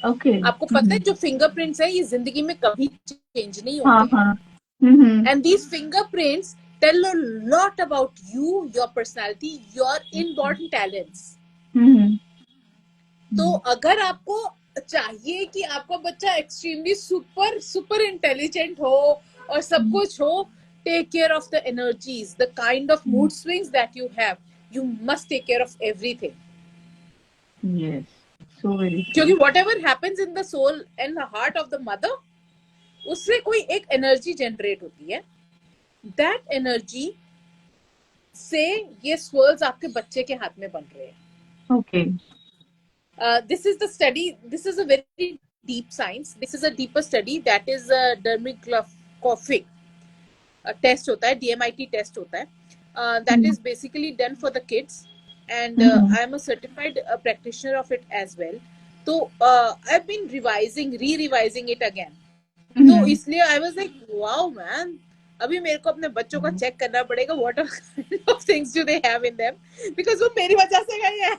Okay. आपको पता है जो fingerprints है ये जिंदगी में कभी change नहीं हाँ होते. हाँ. And these fingerprints tell a lot about you, your personality, your inborn talents. तो अगर आपको चाहिए कि आपका बच्चा एक्सट्रीमली सुपर इंटेलिजेंट हो और सब कुछ हो, take care of the energies, the kind of mood swings that you have. You must take care of everything. Yes. So very true. क्योंकि whatever happens in the soul and the heart of the mother, उससे कोई एक energy generate होती है. That energy से ये swirls आपके बच्चे के हाथ में बन रहे हैं. Okay. This is the study. This is a very deep science. This is a deeper study. That is a dermographic test होता है, DMIT test होता है. That is basically done for the kids, and I am a certified practitioner of it as well. So I've been re-revising it again. तो इसलिए I was like, wow man, अभी मेरे को अपने बच्चों का चेक करना पड़ेगा. What kind of things do they have in them? Because वो मेरी वजह से गई है.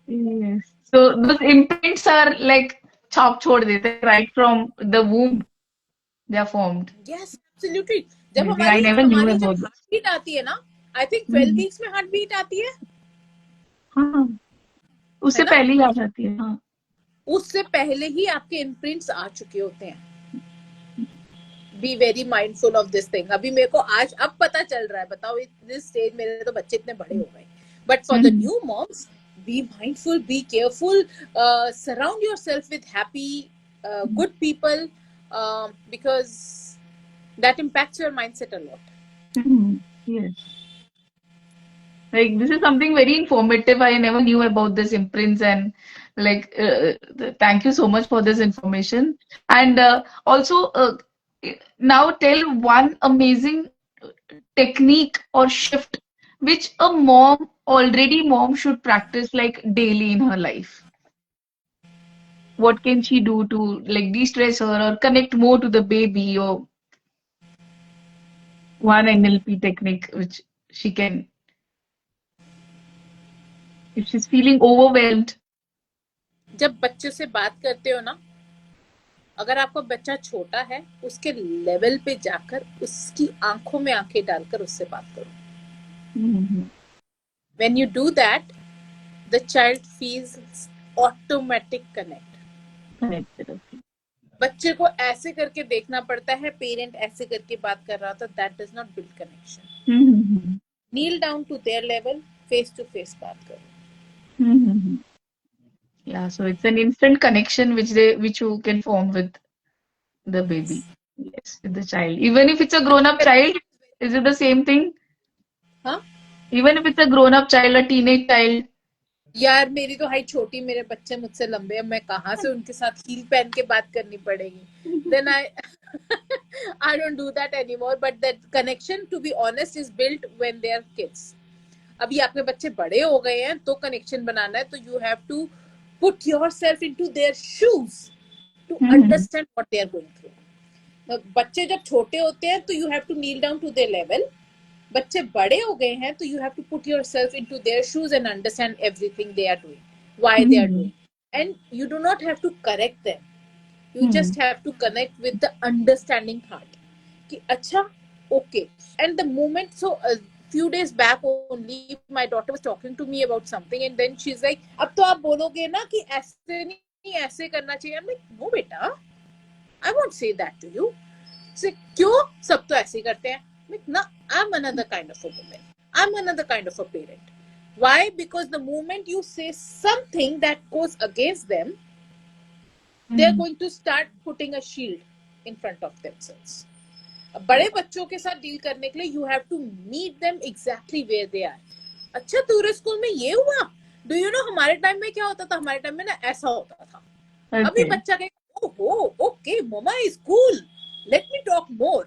Yes. So those imprints are like छाप छोड़ देते हैं right from the womb. They are formed. Yes, absolutely. जब Maybe I never knew हमारी about जब this. heartbeat आती है ना, आई थिंक 12 वीक्स में हार्ट बीट आती है हाँ, उससे ना? पहले ही आ जाती है। हाँ, उससे पहले ही आपके इम्प्रिंट्स आ चुके होते हैं. B very mindful of this thing. अभी मेरे को आज अब पता चल रहा है. बताओ दिस स्टेज मेरे तो बच्चे इतने बड़े हो गए. But for the new moms, be mindful, be careful, surround yourself with happy, good people, because that impacts your mindset a lot. yes. Like this is something very informative. I never knew about this imprints and like thank you so much for this information. And also now tell one amazing technique or shift which a mom should practice like daily in her life. What can she do to like de-stress her or connect more to the baby, or one NLP technique which she can, if she's feeling overwhelmed. जब बच्चे से बात करते हो ना, अगर आपका बच्चा छोटा है, उसके लेवल पे जाकर उसकी आंखों में आंखें डालकर उससे बात करो. When you do that, the child feels automatic connect. Connected, okay. बच्चे को ऐसे करके देखना पड़ता है, पेरेंट ऐसे करके बात कर रहा था, that does not build connection. Kneel down to their level, face to face बात करो. Yeah, so it's an instant connection which you can form with the baby. Yes, with the child. Even if it's a grown-up child, is it the same thing? हाँ, Even if it's a grown-up child, a teenage child. यार मेरी तो height छोटी, मेरे बच्चे मुझसे लंबे हैं, मैं कहाँ से उनके साथ हील पहन के बात करनी पड़ेगी. Then I don't do that anymore, but that connection, to be honest, is built when they are kids. अभी आपके बच्चे बड़े हो गए हैं तो कनेक्शन बनाना है, तो you have to put yourself into their shoes to understand what they are going through. बच्चे जब छोटे होते हैं तो you have to kneel down to their level. बच्चे बड़े हो गए हैं तो you have to put yourself into their shoes and understand everything they are doing, why they are doing, and you do not have to correct them. You just have to connect with the understanding heart. कि अच्छा, okay. And the moment, so a few days back only, my daughter was talking to me about something, and then she's like, अब तो आप बोलोगे ना कि ऐसे नहीं ऐसे करना चाहिए. I'm like, no बेटा, I won't say that to you. So क्यों? सब तो ऐसे करते हैं. I'm like, nah, I'm another kind of a woman. I'm another kind of a parent. Why? Because the moment you say something that goes against them, they're going to start putting a shield in front of themselves. बड़े बच्चों के साथ deal करने के लिए you have to meet them exactly where they are. अच्छा, तुम्हारे school में ये हुआ? Do you know हमारे टाइम में क्या होता था? हमारे टाइम में ना ऐसा होता था. Okay. अभी बच्चा कहेगा, ओहो, okay, mama is cool. Let me talk more.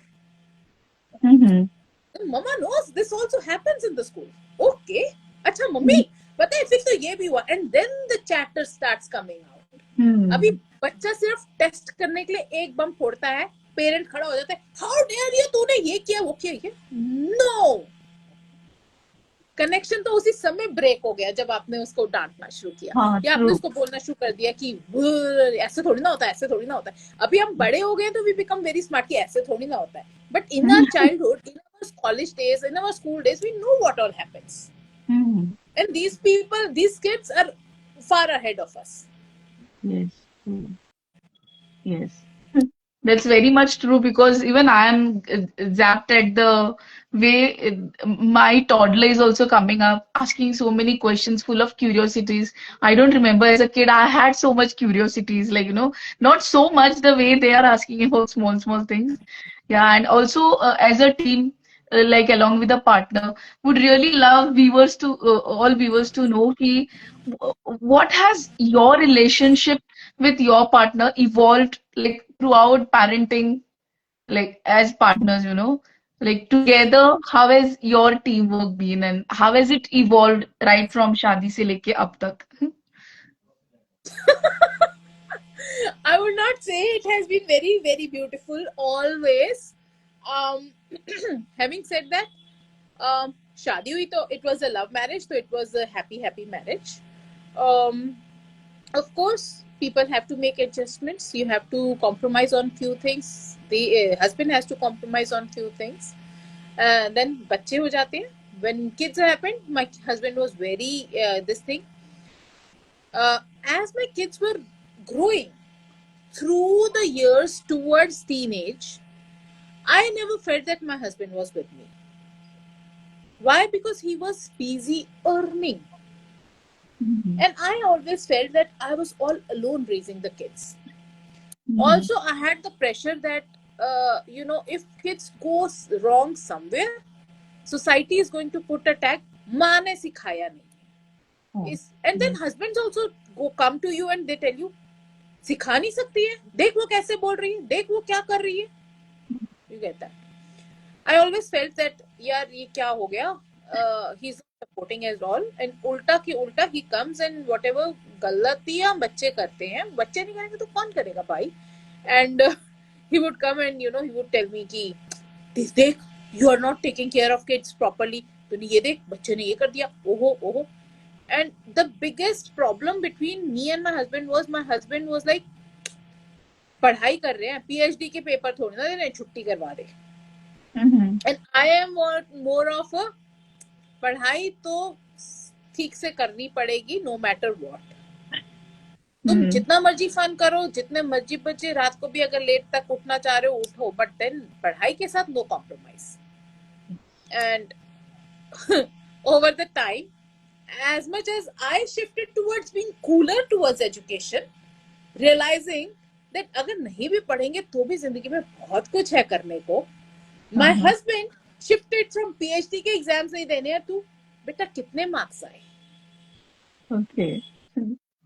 Mama knows this also happens in the school. Okay. अच्छा मम्मी, पता है फिर तो ये भी हुआ. And then the chatter starts coming out. अभी बच्चा सिर्फ टेस्ट करने के लिए एक बम फोड़ता है, पेरेंट खड़ा हो जाता है, हाउ डेयर यू, तूने ये किया वो किया. ये नो, कनेक्शन तो उसी समय ब्रेक हो गया जब आपने उसको डांटना शुरू किया. या आपने उसको बोलना शुरू कर दिया कि ऐसे थोड़ी ना होता है, ऐसे थोड़ी ना होता है. अभी हम बड़े हो गए तो वी बिकम वेरी स्मार्ट कि ऐसे थोड़ी ना होता है. But in our childhood, in our college days, in our school days, we know what all happens. And these people, these kids are far ahead of us. Yes. Yes. That's very much true, because even I am zapped at the way my toddler is also coming up, asking so many questions, full of curiosities. I don't remember as a kid I had so much curiosities, like, not so much the way they are asking about small things. Yeah, and also as a team, like along with a partner, would really love viewers to all viewers to know what has your relationship with your partner evolved like throughout parenting, like as partners, like together, how has your teamwork been and how has it evolved right from शादी से लेके अब तक? I would not say it has been very, very beautiful always. Having said that, शादी हुई तो it was a love marriage, so it was a happy marriage. Of course, people have to make adjustments. You have to compromise on few things. The husband has to compromise on few things. Then बच्चे हो जाते हैं. when kids happened, my husband was very this thing. As my kids were growing through the years towards teenage, I never felt that my husband was with me. Why? Because he was busy earning. And I always felt that I was all alone raising the kids. Also, I had the pressure that, if kids go wrong somewhere, society is going to put a tag, माँ ने सिखाया नहीं. And then husbands also come to you and they tell you, सिखा नहीं सकती है, देख वो कैसे बोल रही है, देख वो क्या कर रही है. You get that. I always felt that, यार ये क्या हो गया, he's not supporting at all, and उल्टा की उल्टा he comes and whatever गलतियां बच्चे करते हैं, बच्चे नहीं करेंगे तो कौन करेगा भाई. And he would come and he would tell me कि देख, you are not taking care of kids properly, तूने ये देख बच्चे ने ये कर दिया, ओहो ओहो. And the biggest problem between me and my husband was like, पढ़ाई कर रहे हैं, PhD के पेपर थोड़ी ना दे रहे हैं, छुट्टी करवा दे. And I am more of a, पढ़ाई तो ठीक से करनी पड़ेगी no matter what. तुम जितना मर्जी फन करो, जितने मर्जी बच्चे रात को भी अगर लेट तक उठना चाह रहे हो उठो, बट देन पढ़ाई के साथ no compromise. And over the time, as much as I shifted towards being cooler towards education, realizing that अगर नहीं भी पढ़ेंगे तो भी जिंदगी में बहुत कुछ है करने को, my husband shifted from PhD के एग्जाम्स नहीं देने हैं, तू बेटा कितने मार्क्स आए. Okay.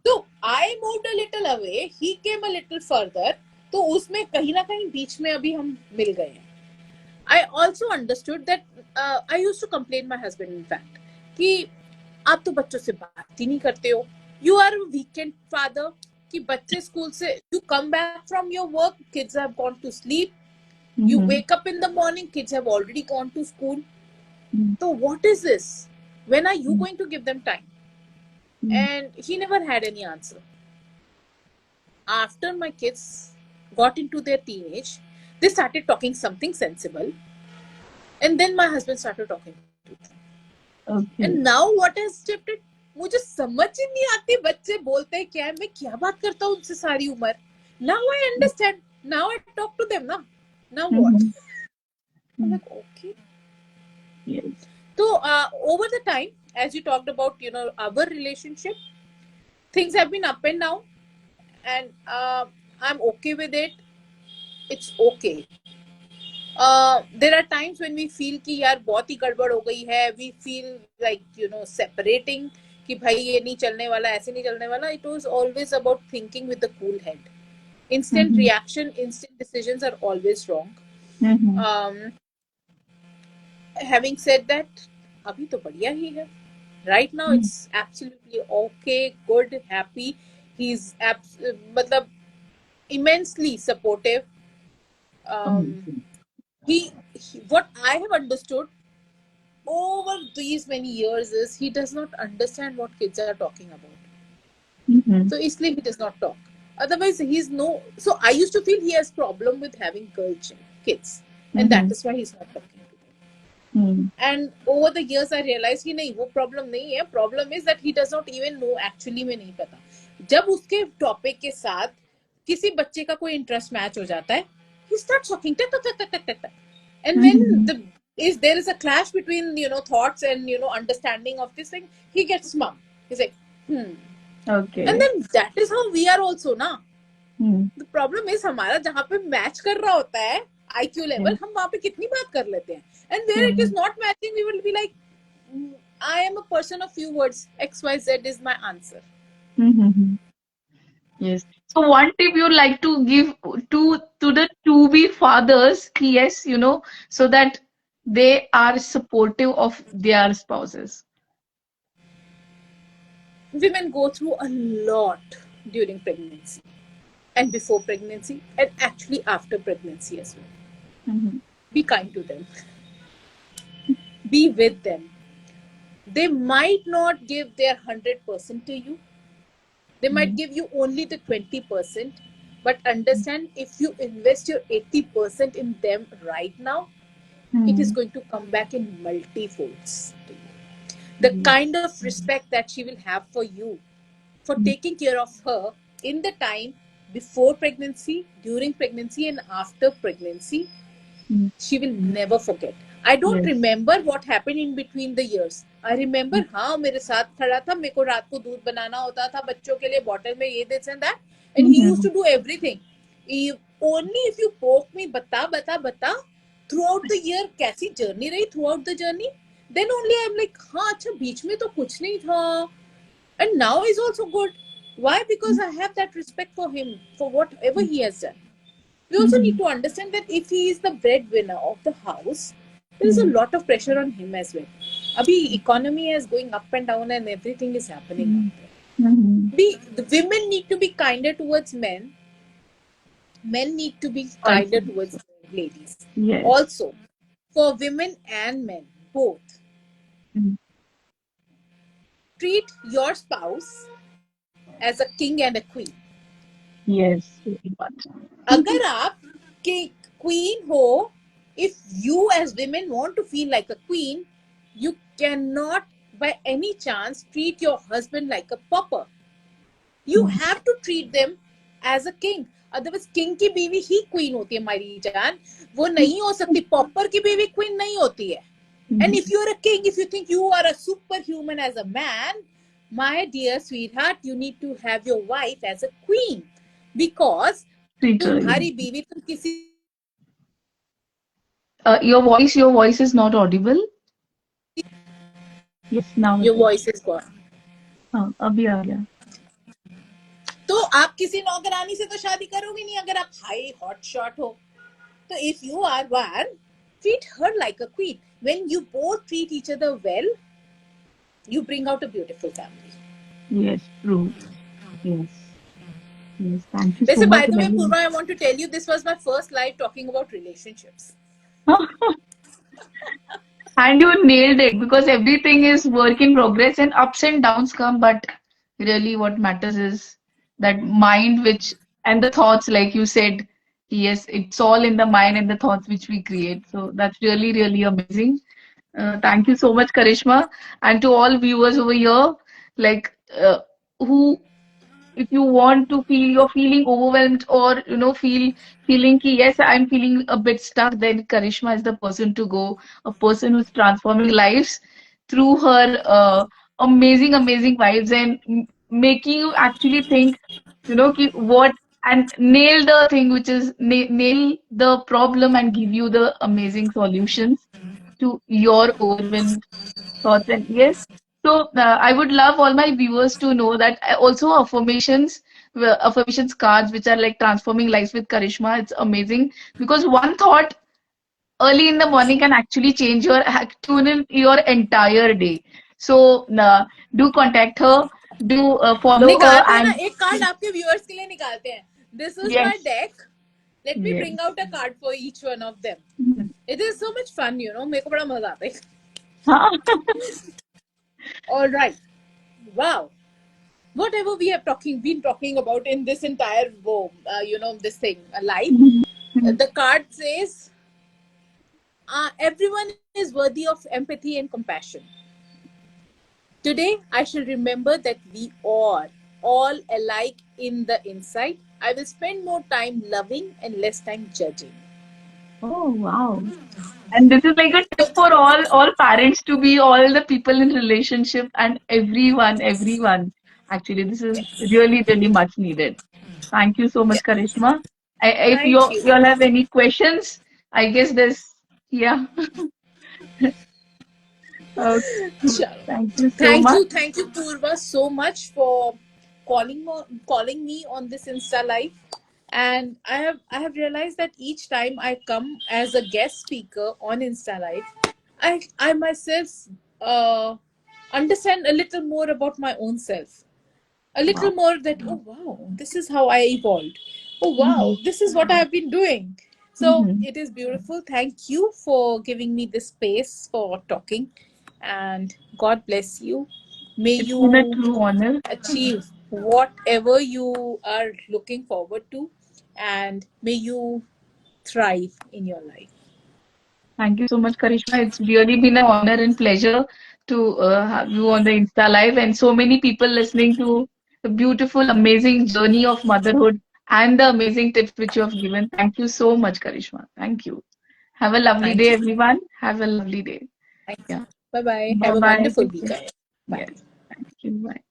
So I moved a little away, he came a little further, तो उसमें कहीं ना कहीं बीच में अभी हम मिल गए हैं. I also understood that I used to complain my husband in fact कि आप तो बच्चों से बात ही नहीं करते हो. You are a weekend father कि बच्चे स्कूल से, you come back from your work, kids have gone to sleep, you wake up in the morning, kids have already gone to school. So what is this? When are you going to give them time? And he never had any answer. After my kids got into their teenage, they started talking something sensible, and then my husband started talking to them. Okay. And now what has shifted? मुझे समझ ही नहीं आती बच्चे बोलते हैं क्या है, मैं क्या बात करता हूँ उनसे सारी उम्र. Now I understand. Now I talk to them. Now what? I'm like, okay. Yes. So over the time, as you talked about, our relationship, things have been up and down, and I'm okay with it. It's okay. There are times when we feel कि यार बहुत ही गड़बड़ हो गई है. We feel like separating कि भाई ये नहीं चलने वाला, ऐसे नहीं चलने वाला. It was always about thinking with a cool head. Instant reaction, instant decisions are always wrong. Having said that, अभी तो बढ़िया ही है. Right now it's absolutely okay, good, happy. He's मतलब immensely supportive. He what I have understood over these many years is he does not understand what kids are talking about. So इसलिए he does not talk. Otherwise he's no. So I used to feel he has problem with having girl kids, and that is why he's not talking to them. And over the years I realized कि नहीं, वो problem नहीं है. Problem is that he does not even know. Actually में नहीं पता. जब उसके topic के साथ किसी बच्चे का कोई interest match हो जाता है, he starts talking. And when there is a clash between thoughts and understanding of this thing, he gets mum. He's like, Okay. And then that is how we are also ना. The problem is हमारा जहाँ पे match कर रहा होता है IQ level, हम वहाँ पे कितनी बात कर लेते हैं. And where it is not matching, we will be like, I am a person of few words. XYZ is my answer. Yes. So one tip you'd like to give to the to-be fathers, yes, so that they are supportive of their spouses. Women go through a lot during pregnancy and before pregnancy and actually after pregnancy as well. Be kind to them. Be with them. They might not give their 100% to you. They might give you only the 20%, but understand if you invest your 80% in them right now, it is Hmm. going to come back in multifolds to you. The kind of respect that she will have for you, for Hmm. taking care of her in the time before pregnancy, during pregnancy, and after pregnancy, Hmm. she will never forget. I don't Yes. remember what happened in between the years. I remember, हाँ मेरे साथ खड़ा था, मेरे को रात को दूध बनाना होता था बच्चों के लिए, बॉटल में ये this and that, and he used Hmm. to do everything. Only if you poke me, बता throughout the year कैसी journey रही, throughout the journey, then only I'm like, हाँ अच्छा बीच में तो कुछ नहीं था, and now is also good. Why? Because I have that respect for him, for whatever he has done. We also need Hmm. to understand that if he is the breadwinner of the house, there is a Hmm. lot of pressure on him as well. Abhi economy is going up and down and everything is happening out Hmm. there. Hmm. The women need to be kinder towards men. Men need to be Also, kinder towards ladies. yes. Also, for women and men, both, Hmm. treat your spouse as a king and a queen. Yes, very much. अगर आप queen हो, if you as women want to feel like a queen, you cannot by any chance treat your husband like a pauper. You Hmm. have to treat them as a king. Otherwise king की बीवी ही queen होती है हमारी जान, वो नहीं हो सकती, पॉपर की बीवी क्वीन नहीं होती है. And if you're a king, if you think you are a superhuman as a man, my dear sweetheart, you need to have your wife as a queen. Because Treat her. तुम्हारी बीवी तुम किसी Your voice is not audible. Yes, now it your is. voice is gone. हाँ, अभी आ गया. तो आप किसी नौकरानी से तो शादी करोगे नहीं अगर आप हाई हॉट शॉट हो. तो if you are one, treat her like a queen. When you both treat each other well, you bring out a beautiful family. Yes, true. Yes. Yes. Thank you so वैसे by much, the way, Lily. Purva, I want to tell you this was my first live talking about relationships. And you nailed it because everything is work in progress and ups and downs come, but really what matters is that mind which and the thoughts, like you said, yes, it's all in the mind and the thoughts which we create. So that's really, really amazing. Thank you so much, Karishma, and to all viewers over here, like who if you want to feel you're feeling overwhelmed or feeling ki yes, I'm feeling a bit stuck, then Karishma is the person to go, a person who's transforming lives through her amazing vibes and making you actually think ki what and nail the thing which is nail the problem and give you the amazing solutions to your overwhelmed thoughts. And yes, so I would love all my viewers to know that also affirmations cards which are like transforming lives with Karishma. It's amazing because one thought early in the morning can actually change tune in your entire day. So do contact her, do follow her, निकालते हैं ना, and एक card आपके viewers के लिए निकालते हैं. This is my yes, deck. Let me yes. bring out a card for each one of them. It is so much fun, मेरे को बड़ा मजा आता है. All right. Wow. Whatever we have been talking about in this entire this thing, life. The card says, everyone is worthy of empathy and compassion. Today, I shall remember that we are all alike in the inside. I will spend more time loving and less time judging. Oh, wow. And this is like a tip for all parents to be all the people in relationship and everyone. Actually, this is really, really much needed. Thank you so Yeah. much, Karishma. If Thank you. you all have any questions, I guess there's yeah. Okay. Chalo. Thank you so much. Thank you, Purva, so much for calling me on this Insta live. And I have realized that each time I come as a guest speaker on Insta live, I myself uh, understand a little more about my own self, a little Wow. more that, oh wow, this is how I evolved, oh Hmm. wow, this is what I have been doing. So Hmm. it is beautiful. Thank you for giving me this space for talking, and God bless you. May It's been a you true honor. achieve whatever you are looking forward to, and may you thrive in your life. Thank you so much, Karishma. It's really been an honor and pleasure to have you on the Insta Live and so many people listening to the beautiful, amazing journey of motherhood and the amazing tips which you have given. Thank you so much, Karishma. Thank you. Have a lovely Thank day, you. everyone. Have a lovely day. Thank you. Yeah. Bye bye. Have a Bye-bye. wonderful Take care. weekend. Bye. Yes. Thank you. Bye.